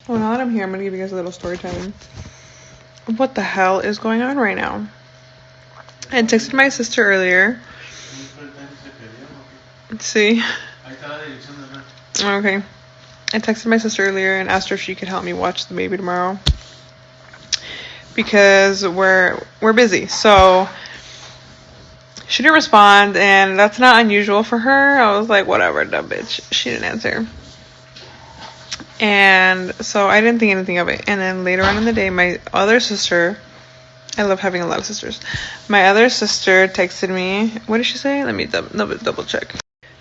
Well, now that I'm here, I'm gonna give you guys a little story time. What the hell is going on right now? I texted my sister earlier. See? Okay. I texted my sister earlier and asked her if she could help me watch the baby tomorrow. Because we're busy. So she didn't respond, and that's not unusual for her. I was like, whatever, dumb bitch. She didn't answer. And so I didn't think anything of it. And then later on in the day, my other sister, I love having a lot of sisters. My other sister texted me. What did she say? Let me double check.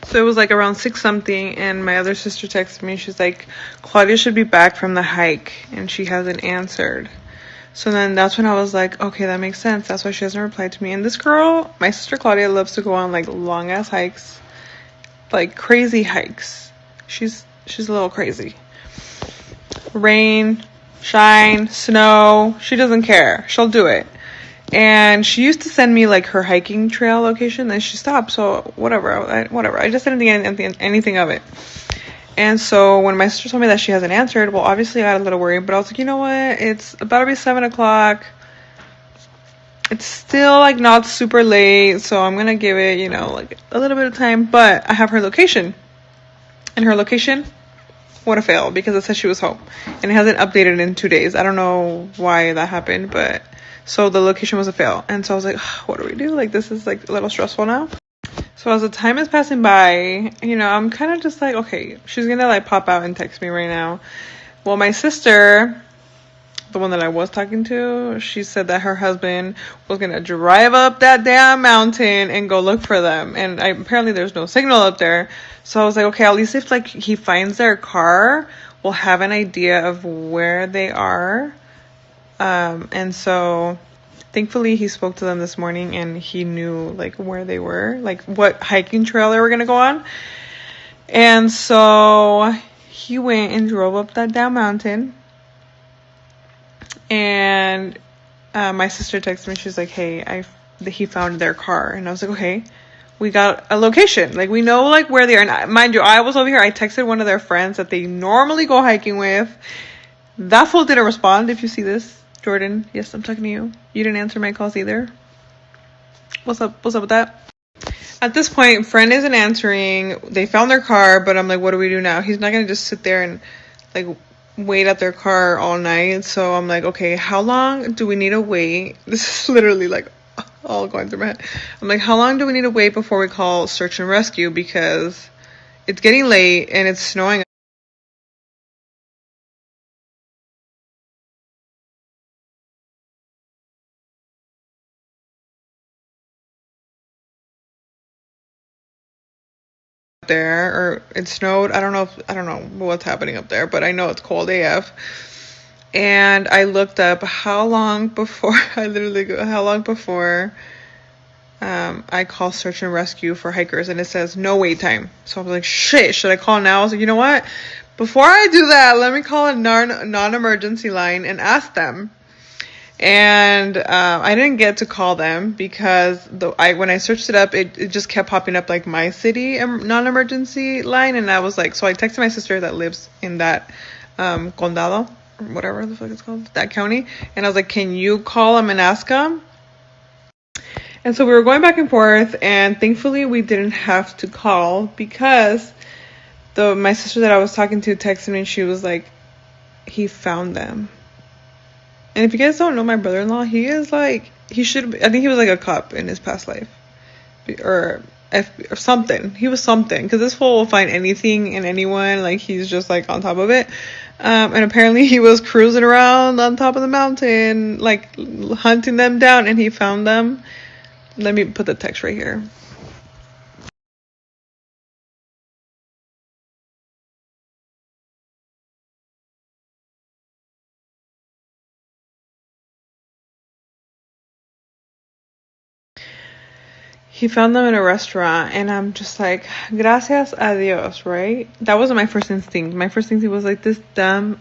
So it was like around 6 something, and my other sister texted me. She's like, Claudia should be back from the hike, and she hasn't answered. So then that's when I was like, okay, that makes sense. That's why she hasn't replied to me. And this girl, my sister Claudia, loves to go on like long ass hikes, like crazy hikes. She's a little crazy. Rain, shine, snow, she doesn't care. She'll do it. And she used to send me like her hiking trail location, and she stopped. So whatever. I just didn't think anything of it. And so when my sister told me that she hasn't answered, well, obviously I got a little worried, but I was like, you know what? It's about to be 7 o'clock. It's still like not super late, so I'm gonna give it, like a little bit of time. But I have her location, and her location, what a fail, because it says she was home, and it hasn't updated in 2 days. I don't know why that happened, but so the location was a fail. And so I was like, what do we do? Like, this is like a little stressful now. So as the time is passing by, I'm kind of just like, okay, she's gonna like pop out and text me right now. Well, my sister, the one that I was talking to, she said that her husband was gonna drive up that damn mountain and go look for them. And apparently there's no signal up there. So I was like, okay, at least if like he finds their car, we'll have an idea of where they are. And so thankfully he spoke to them this morning, and he knew like where they were, like what hiking trail they were gonna go on. And so he went and drove up that damn mountain. And my sister texted me. She's like, hey, he found their car. And I was like, okay, we got a location. Like, we know like where they are. And mind you, I was over here. I texted one of their friends that they normally go hiking with. That fool didn't respond. If you see this, Jordan, yes, I'm talking to you. You didn't answer my calls either. What's up with that? At this point, friend isn't answering. They found their car, but I'm like, what do we do now? He's not gonna just sit there and like wait at their car all night. So I'm like, okay, how long do we need to wait? This is literally like all going through my head. I'm like, how long do we need to wait before we call search and rescue? Because it's getting late and it's snowing there, or it snowed. I don't know what's happening up there, but I know it's cold AF. And I looked up how long before I call search and rescue for hikers, and it says no wait time. So I was like, shit, should I call now? I was like, you know what? Before I do that, let me call a non-emergency line and ask them. And I didn't get to call them because when I searched it up, it just kept popping up like my city non-emergency line. And I was like, so I texted my sister that lives in that condado, or whatever the fuck it's called, that county. And I was like, can you call them and ask them? And so we were going back and forth, and thankfully we didn't have to call because my sister that I was talking to texted me, and she was like, he found them. And if you guys don't know my brother-in-law, he is like, I think he was like a cop in his past life. Or something. He was something. Because this fool will find anything and anyone. Like, he's just like on top of it. And apparently he was cruising around on top of the mountain, like hunting them down, and he found them. Let me put the text right here. He found them in a restaurant, and I'm just like, gracias a Dios, right? That wasn't my first instinct. My first instinct was like, this dumb.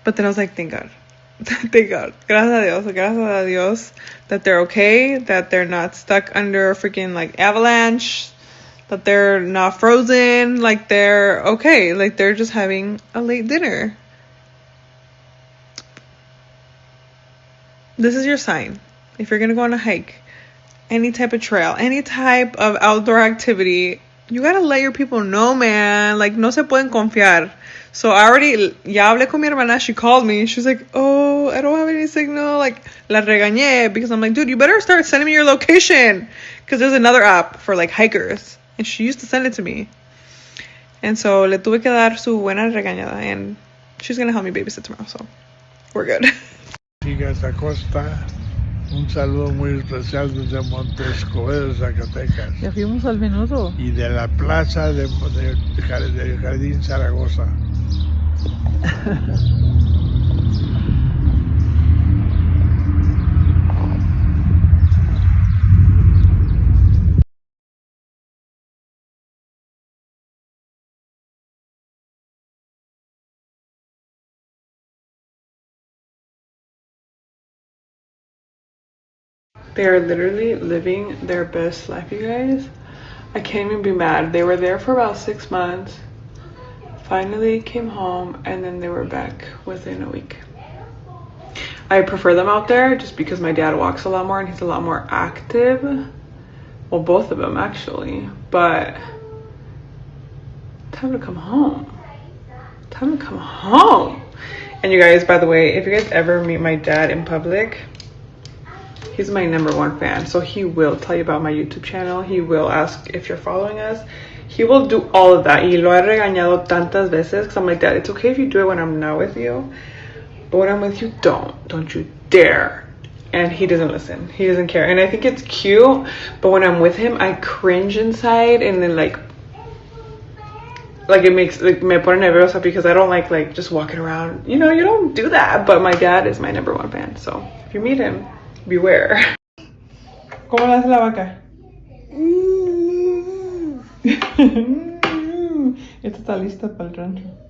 But then I was like, thank God. Thank God. Gracias a Dios that they're okay, that they're not stuck under a freaking like avalanche. that they're not frozen, like they're okay, like they're just having a late dinner. This is your sign. If you're gonna go on a hike, any type of trail, any type of outdoor activity, you gotta let your people know, man. Like, no se pueden confiar. So I already, ya hablé con mi hermana, she called me. She's like, oh, I don't have any signal. Like, la regañé because I'm like, dude, you better start sending me your location. Because there's another app for, like, hikers. And she used to send it to me. And so le tuve que dar su buena regañada. And she's gonna help me babysit tomorrow, so we're good. Chicas Acosta, un saludo muy especial desde Monte Escobedo, Zacatecas. Ya fuimos al menudo. Y de la plaza de Jardín Zaragoza. They are literally living their best life, you guys. I can't even be mad. They were there for about 6 months, finally came home, and then they were back within a week. I prefer them out there just because my dad walks a lot more and he's a lot more active. Well, both of them actually, but time to come home. Time to come home. And you guys, by the way, if you guys ever meet my dad in public, he's my #1 fan. So he will tell you about my YouTube channel. He will ask if you're following us. He will do all of that. Y lo he regañado tantas veces because I'm like, Dad, it's okay if you do it when I'm not with you. But when I'm with you, don't you dare. And he doesn't listen. He doesn't care. And I think it's cute, but when I'm with him, I cringe inside, and then like it makes, like, me pone nerviosa because I don't like just walking around. You know, you don't do that. But my dad is my #1 fan. So if you meet him, beware. ¿Cómo la hace la vaca? Esta está lista para el rancho.